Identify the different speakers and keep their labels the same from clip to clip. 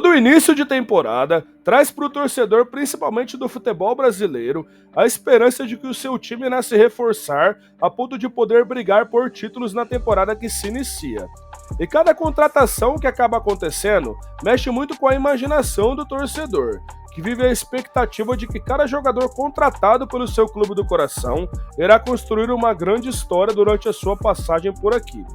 Speaker 1: Todo início de temporada traz para o torcedor, principalmente do futebol brasileiro, a esperança de que o seu time irá se reforçar a ponto de poder brigar por títulos na temporada que se inicia. E cada contratação que acaba acontecendo mexe muito com a imaginação do torcedor, que vive a expectativa de que cada jogador contratado pelo seu clube do coração irá construir uma grande história durante a sua passagem por aqui.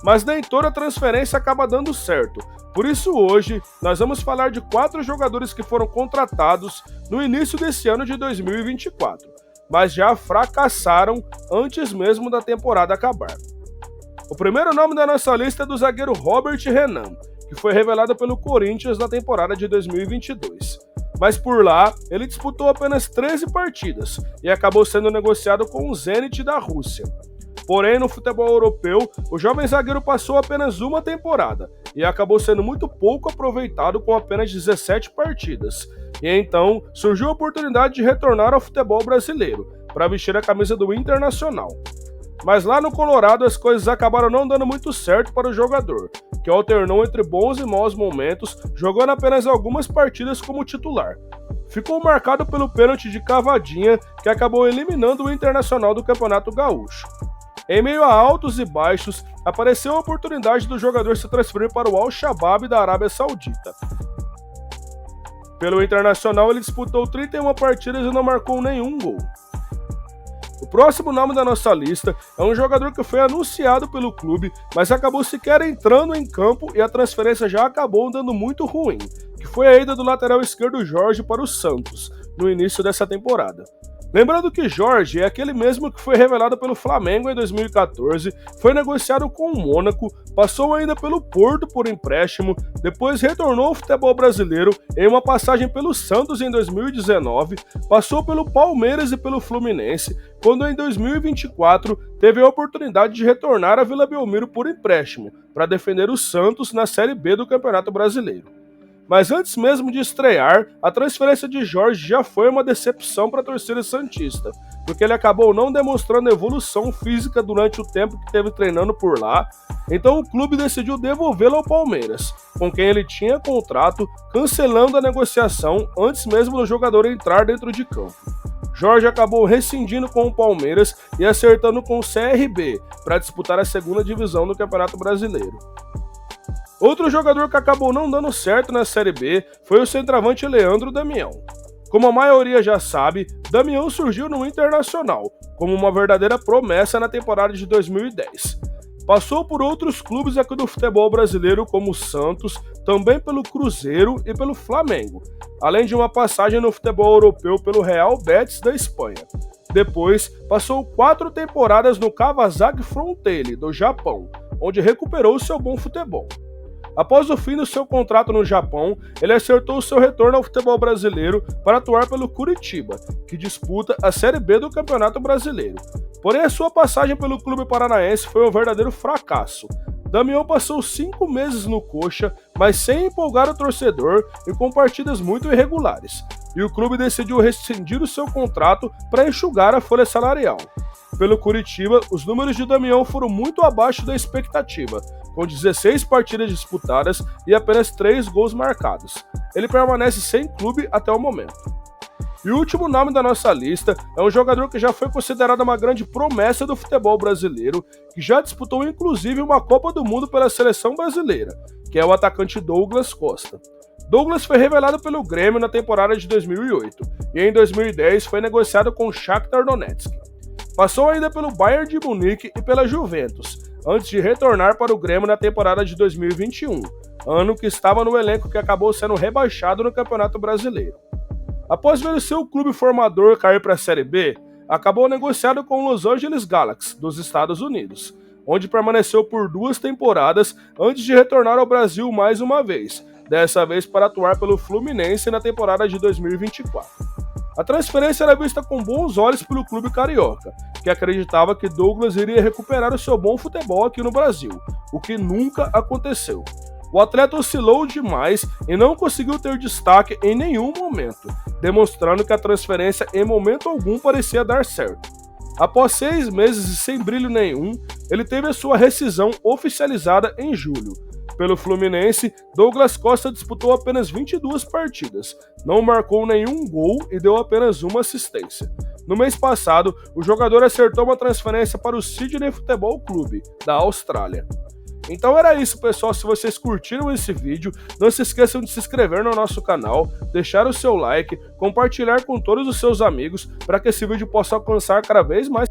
Speaker 1: Mas nem toda transferência acaba dando certo. Por isso hoje, nós vamos falar de 4 jogadores que foram contratados no início desse ano de 2024, mas já fracassaram antes mesmo da temporada acabar. O primeiro nome da nossa lista é do zagueiro Robert Renan, que foi revelado pelo Corinthians na temporada de 2022. Mas por lá, ele disputou apenas 13 partidas e acabou sendo negociado com o Zenit da Rússia. Porém, no futebol europeu, o jovem zagueiro passou apenas uma temporada e acabou sendo muito pouco aproveitado com apenas 17 partidas. E então surgiu a oportunidade de retornar ao futebol brasileiro para vestir a camisa do Internacional. Mas lá no Colorado as coisas acabaram não dando muito certo para o jogador, que alternou entre bons e maus momentos, jogando apenas algumas partidas como titular. Ficou marcado pelo pênalti de cavadinha que acabou eliminando o Internacional do Campeonato Gaúcho. Em meio a altos e baixos, apareceu a oportunidade do jogador se transferir para o Al-Shabaab da Arábia Saudita. Pelo Internacional, ele disputou 31 partidas e não marcou nenhum gol. O próximo nome da nossa lista é um jogador que foi anunciado pelo clube, mas acabou sequer entrando em campo e a transferência já acabou dando muito ruim, que foi a ida do lateral esquerdo Jorge para o Santos, no início dessa temporada. Lembrando que Jorge é aquele mesmo que foi revelado pelo Flamengo em 2014, foi negociado com o Mônaco, passou ainda pelo Porto por empréstimo, depois retornou ao futebol brasileiro em uma passagem pelo Santos em 2019, passou pelo Palmeiras e pelo Fluminense, quando em 2024 teve a oportunidade de retornar a Vila Belmiro por empréstimo, para defender o Santos na Série B do Campeonato Brasileiro. Mas antes mesmo de estrear, a transferência de Jorge já foi uma decepção para a torcida santista, porque ele acabou não demonstrando evolução física durante o tempo que esteve treinando por lá, então o clube decidiu devolvê-lo ao Palmeiras, com quem ele tinha contrato, cancelando a negociação antes mesmo do jogador entrar dentro de campo. Jorge acabou rescindindo com o Palmeiras e acertando com o CRB para disputar a segunda divisão do Campeonato Brasileiro. Outro jogador que acabou não dando certo na Série B foi o centroavante Leandro Damião. Como a maioria já sabe, Damião surgiu no Internacional, como uma verdadeira promessa na temporada de 2010. Passou por outros clubes aqui do futebol brasileiro como o Santos, também pelo Cruzeiro e pelo Flamengo, além de uma passagem no futebol europeu pelo Real Betis da Espanha. Depois, passou 4 temporadas no Kawasaki Frontale, do Japão, onde recuperou seu bom futebol. Após o fim do seu contrato no Japão, ele acertou seu retorno ao futebol brasileiro para atuar pelo Curitiba, que disputa a Série B do Campeonato Brasileiro. Porém, a sua passagem pelo clube paranaense foi um verdadeiro fracasso. Damião passou 5 meses no Coxa, mas sem empolgar o torcedor e com partidas muito irregulares, e o clube decidiu rescindir o seu contrato para enxugar a folha salarial. Pelo Curitiba, os números de Damião foram muito abaixo da expectativa, com 16 partidas disputadas e apenas 3 gols marcados. Ele permanece sem clube até o momento. E o último nome da nossa lista é um jogador que já foi considerado uma grande promessa do futebol brasileiro, que já disputou inclusive uma Copa do Mundo pela seleção brasileira, que é o atacante Douglas Costa. Douglas foi revelado pelo Grêmio na temporada de 2008 e em 2010 foi negociado com o Shakhtar Donetsk. Passou ainda pelo Bayern de Munique e pela Juventus, antes de retornar para o Grêmio na temporada de 2021, ano que estava no elenco que acabou sendo rebaixado no Campeonato Brasileiro. Após ver o seu clube formador cair para a Série B, acabou negociado com o Los Angeles Galaxy, dos Estados Unidos, onde permaneceu por 2 temporadas antes de retornar ao Brasil mais uma vez, dessa vez para atuar pelo Fluminense na temporada de 2024. A transferência era vista com bons olhos pelo clube carioca, que acreditava que Douglas iria recuperar o seu bom futebol aqui no Brasil, o que nunca aconteceu. O atleta oscilou demais e não conseguiu ter destaque em nenhum momento, demonstrando que a transferência em momento algum parecia dar certo. Após 6 meses e sem brilho nenhum, ele teve a sua rescisão oficializada em julho. Pelo Fluminense, Douglas Costa disputou apenas 22 partidas, não marcou nenhum gol e deu apenas uma assistência. No mês passado, o jogador acertou uma transferência para o Sydney Futebol Clube, da Austrália. Então era isso, pessoal. Se vocês curtiram esse vídeo, não se esqueçam de se inscrever no nosso canal, deixar o seu like, compartilhar com todos os seus amigos para que esse vídeo possa alcançar cada vez mais